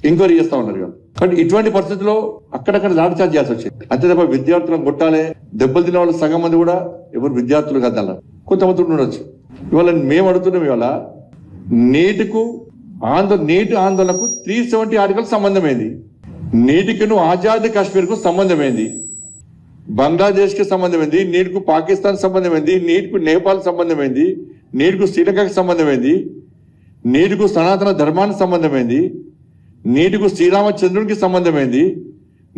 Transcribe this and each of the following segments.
Enquiry చేస్తా ఉన్నారు కదా. కానీ ఇటువంటి పరిస్థితుల్లో అక్కడక్కడ లాఠీ చార్జ్ చేయాల్సి వచ్చింది. అంతే తప్ప విద్యార్థులను కొట్టాలి, దెబ్బలు తినే వాళ్ళు సగం మంది కూడా ఎవరు విద్యార్థులు కాదు. అలా కొంతమంది ఉండొచ్చు. ఇవాళ మేము అడుగుతున్నాం, ఇవాళ నీటి ఆందోళనకు 370 ఆర్టికల్ సంబంధమైంది. నీటికి ఆజాద్ కాశ్మీర్ కు సంబంధమైంది, బంగ్లాదేశ్ కి సంబంధమైంది, నీటికి పాకిస్తాన్ సంబంధమైంది, నీటికి నేపాల్ సంబంధమైంది, నీటికి శ్రీలంకకు సంబంధమైంది, నీటికి సనాతన ధర్మానికి సంబంధమైంది, నీటికి శ్రీరామచంద్రునికి సంబంధమైంది,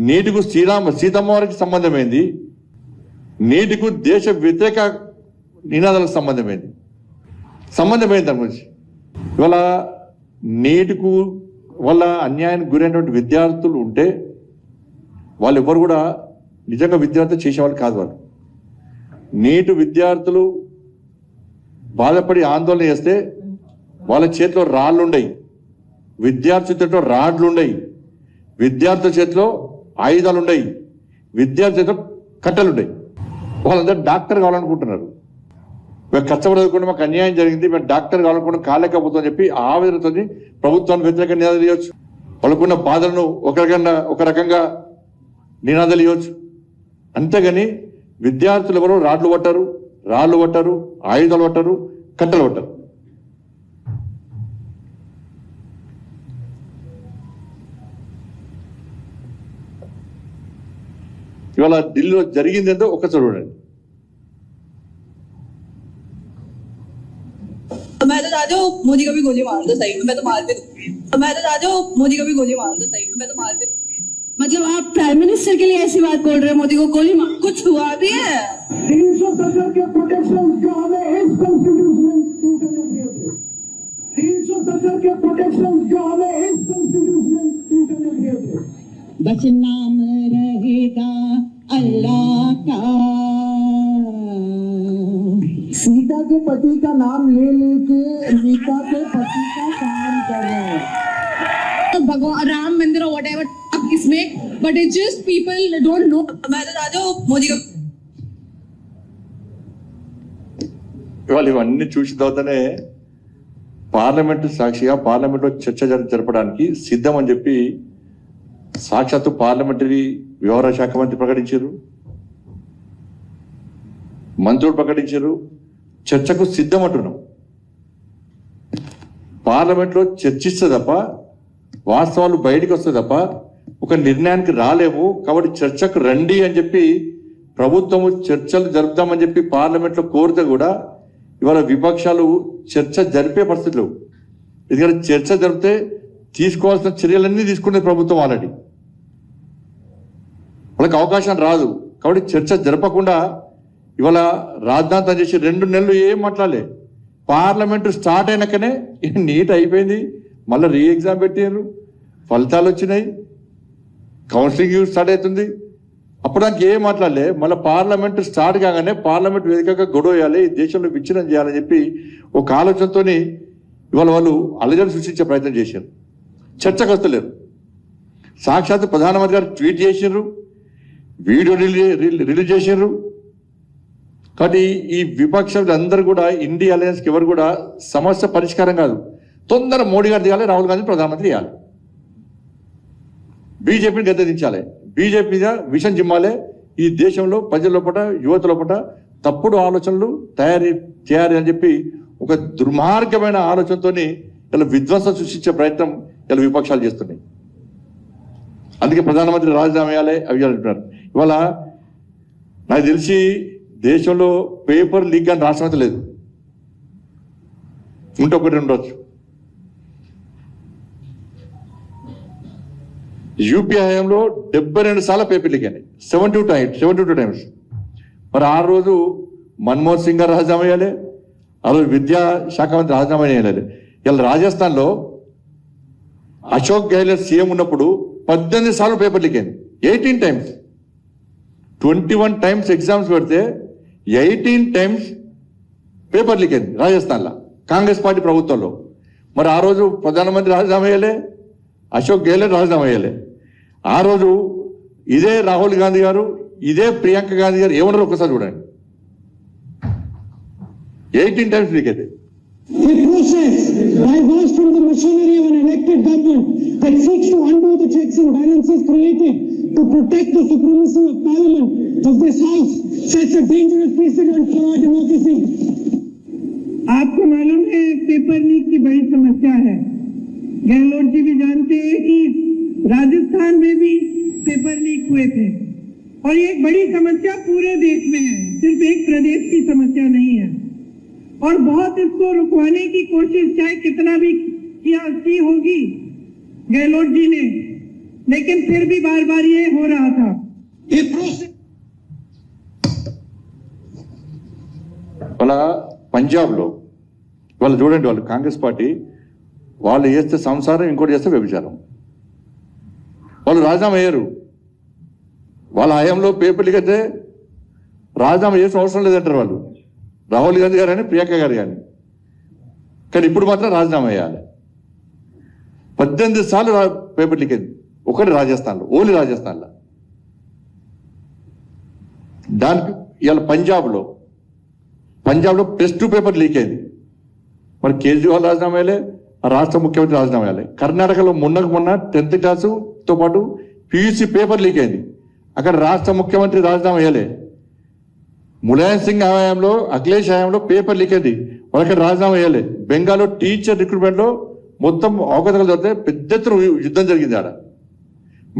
నీటికి సీతమ్మవారికి సంబంధమైంది, నీటికి దేశ వ్యతిరేక నినాదాలకు సంబంధమైంది దాని గురించి. ఇవాళ నీటికి వల్ల అన్యాయానికి గురైనటువంటి విద్యార్థులు ఉంటే వాళ్ళు ఎవరు కూడా నిజంగా విద్యార్థులు చేసేవాళ్ళు కాదు. వాళ్ళు నీటి విద్యార్థులు బాధపడి ఆందోళన చేస్తే వాళ్ళ చేతిలో రాళ్ళు ఉండయి, విద్యార్థి చేతిలో రాడ్లు ఉండయి, విద్యార్థుల చేతిలో ఆయుధాలు ఉండయి, విద్యార్థి చేతిలో కట్టెలు ఉండయి. వాళ్ళందరూ డాక్టర్ కావాలనుకుంటున్నారు. మేము కష్టపడకుండా మాకు అన్యాయం జరిగింది, మేము డాక్టర్ కావాలనుకుంటే కాలేకపోతుందని చెప్పి ఆవేదనతో ప్రభుత్వాన్ని వ్యతిరేకంగా నినాదాలు ఇవ్వచ్చు. వాళ్ళకున్న బాధలను ఒక రకంగా నినాదాలు ఇవ్వచ్చు. అంతేగాని విద్యార్థులు ఎవరు రాళ్ళు పట్టారు, ఆయుధాలు పట్టారు, కట్టెలు పట్టారు. ఇవాళ ఢిల్లీలో జరిగిందేందో ఒక చూడండి. मैं तो चाहती हूँ मोदी को भी गोली मार दो, सही में मैं तो मार भी दूंगी। मैं तो चाहती हूँ मोदी को भी गोली मार दो, सही में मैं तो मार भी दूंगी। मतलब आप प्राइम मिनिस्टर के लिए ऐसी बात बोल रहे हैं, मोदी को गोली मार, कुछ हुआ भी है? 370 के प्रोटेक्शन जो हमें इस कॉन्स्टिट्यूशन टूटने दिए थे, 370 के प्रोटेक्शन जो हमें इस कॉन्स्टिट्यूशन टूटने दिए थे, बस नाम रहेगा अल्लाह का। सीता के पति का नाम ले लेके रीता के पति का काम कर रहे हैं। तो भगवान राम मंदिर और व्हाटएवर इसमें, but it's just people don't know. मैं तो चाहती हूँ मोदी को ఇవాళ ఇవన్నీ చూసిన తర్వాతనే పార్లమెంటు సాక్షిగా పార్లమెంట్లో చర్చ జరపడానికి సిద్ధం అని చెప్పి సాక్షాత్తు పార్లమెంటరీ వ్యవహార శాఖ మంత్రి ప్రకటించారు, మంత్రులు ప్రకటించారు. చర్చకు సిద్ధం అంటున్నాం. పార్లమెంట్లో చర్చిస్తే తప్ప వాస్తవాలు బయటకు వస్తే తప్ప ఒక నిర్ణయానికి రాలేము. కాబట్టి చర్చకు రండి అని చెప్పి ప్రభుత్వము చర్చలు జరుపుదామని చెప్పి పార్లమెంట్లో కోరితే కూడా ఇవాళ విపక్షాలు చర్చ జరిపే పరిస్థితులు. ఎందుకంటే చర్చ జరిపితే తీసుకోవాల్సిన చర్యలన్నీ తీసుకునే ప్రభుత్వం ఆల్రెడీ, వాళ్ళకి అవకాశం రాదు. కాబట్టి చర్చ జరపకుండా ఇవాళ రాద్ధాంతం చేసి 2 నెలలు ఏం మాట్లాడలే. పార్లమెంటు స్టార్ట్ అయినాకనే నీట్ అయిపోయింది, మళ్ళీ రీ ఎగ్జామ్ పెట్టారు, ఫలితాలు వచ్చినాయి, కౌన్సిలింగ్ స్టార్ట్ అవుతుంది. అప్పుడు దానికి ఏం మాట్లాడలే. మళ్ళీ పార్లమెంటు స్టార్ట్ కాగానే పార్లమెంట్ వేదికగా గొడవ వేయాలి, ఈ దేశంలో విచ్ఛిన్నం చేయాలని చెప్పి ఒక ఆలోచనతో ఇవాళ వాళ్ళు అలజడి సృష్టించే ప్రయత్నం చేశారు. చర్చకు వస్తలేరు. సాక్షాత్ ప్రధానమంత్రి గారు ట్వీట్ చేసినారు, వీడియో రిలీజ్ చేసినారు. కాబట్టి ఈ విపక్షాలు అందరూ కూడా ఇండియా అలయన్స్కి ఎవరు కూడా సమస్య పరిష్కారం కాదు. తొందర మోడీ గారు దిగాలి, రాహుల్ గాంధీ ప్రధానమంత్రి చేయాలి, బీజేపీని గద్దెదించాలి, బీజేపీ మీద విషం జిమ్మాలి. ఈ దేశంలో ప్రజల లోపల యువత లోపల తప్పుడు ఆలోచనలు తయారు చేయాలి అని చెప్పి ఒక దుర్మార్గమైన ఆలోచనతో ఇలా విధ్వంసం సృష్టించే ప్రయత్నం ఇలా విపక్షాలు చేస్తున్నాయి. అందుకే ప్రధానమంత్రి రాజీనామా చేయాలి అవి అంటున్నారు. ఇవాళ నాకు తెలిసి దేశంలో పేపర్ లీక్ అని రాష్ట్రం లేదు, ఉంటే ఒకటి ఉండొచ్చు. యూపీ హయాంలో 72 సార్లు పేపర్ లీక్ అయినాయి, 72 టైమ్స్. మరి ఆ రోజు మన్మోహన్ సింగ్ గారు రాజీనామా చేయాలి, ఆ రోజు విద్యాశాఖ మంత్రి రాజీనామా చేయాలి. ఇలా రాజస్థాన్లో అశోక్ గెహ్లోట్ సీఎం ఉన్నప్పుడు 18 సార్లు పేపర్ లీక్ అయింది, 18 టైమ్స్. 21 టైమ్స్ ఎగ్జామ్స్ పెడితే 18 టైమ్స్ పేపర్ లీక్ అయింది రాజస్థాన్లో కాంగ్రెస్ పార్టీ ప్రభుత్వంలో. మరి ఆ రోజు ప్రధానమంత్రి రాజీనామా చేయాలి, అశోక్ గెహ్లోట్ రాజీనామా చేయాలి. ఆ రోజు ఇదే రాహుల్ గాంధీ గారు, ఇదే ప్రియాంక గాంధీ గారు ఏమన్నారు ఒకసారి చూడండి. 18 టైమ్స్ లీక్ అయితే A process diverged from the machinery of an elected government that seeks to undo the checks and balances created to protect the supremacy of Parliament of this House sets a dangerous precedent for our democracy. आपको मालूम है paper leak की बड़ी समस्या है। गहलोत जी भी जानते हैं कि राजस्थान में भी पेपर लीक हुए थे और ये एक बड़ी समस्या पूरे देश में है, सिर्फ एक प्रदेश की समस्या नहीं है। और बहुत इसको रुकवाने की कोशिश चाहे कितना भी की होगी गहलोत जी ने, लेकिन फिर भी बार बार ये हो रहा था। ये प्रोसेस వాళ్ళ పంజాబ్లో వాళ్ళు చూడండి, వాళ్ళు కాంగ్రెస్ పార్టీ వాళ్ళు చేస్తే సంసారం, ఇంకోటి చేస్తే వ్యభిచారం. వాళ్ళు రాజీనామా అయ్యారు. వాళ్ళ హయాంలో పేపర్లకి అయితే రాజీనామా చేసిన అవసరం లేదంటారు వాళ్ళు, రాహుల్ గాంధీ గారు కానీ ప్రియాంక గారు కానీ. కానీ ఇప్పుడు మాత్రం రాజీనామా చేయాలి. 18 సార్లు పేపర్ లీక్ అయింది, ఒకటి రాజస్థాన్లో, ఓన్లీ రాజస్థాన్లో. దానికి ఇవాళ పంజాబ్లో +2 పేపర్ లీక్ అయింది. మరి కేజ్రీవాల్ రాజీనామా అయ్యలే, రాష్ట్ర ముఖ్యమంత్రి రాజీనామా అయ్యాలి. కర్ణాటకలో మొన్న 10th క్లాసుతో పాటు PUC పేపర్ లీక్ అయింది, అక్కడ రాష్ట్ర ముఖ్యమంత్రి రాజీనామా అయ్యలే. ములాయం సింగ్ హయాంలో, అఖిలేష్ హయాంలో పేపర్ లీక్ అయింది, వాళ్ళకి రాజీనామా అయ్యలే. బెంగాల్లో టీచర్ రిక్రూట్మెంట్లో మొత్తం అవకతవకలు జరిగితే పెద్ద ఎత్తున యుద్ధం జరిగింది. ఆడ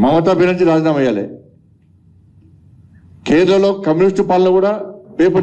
మమతా బెనర్జీ రాజీనామా అయ్యాలి. కేరళలో కమ్యూనిస్టు పాలన కూడా పేపర్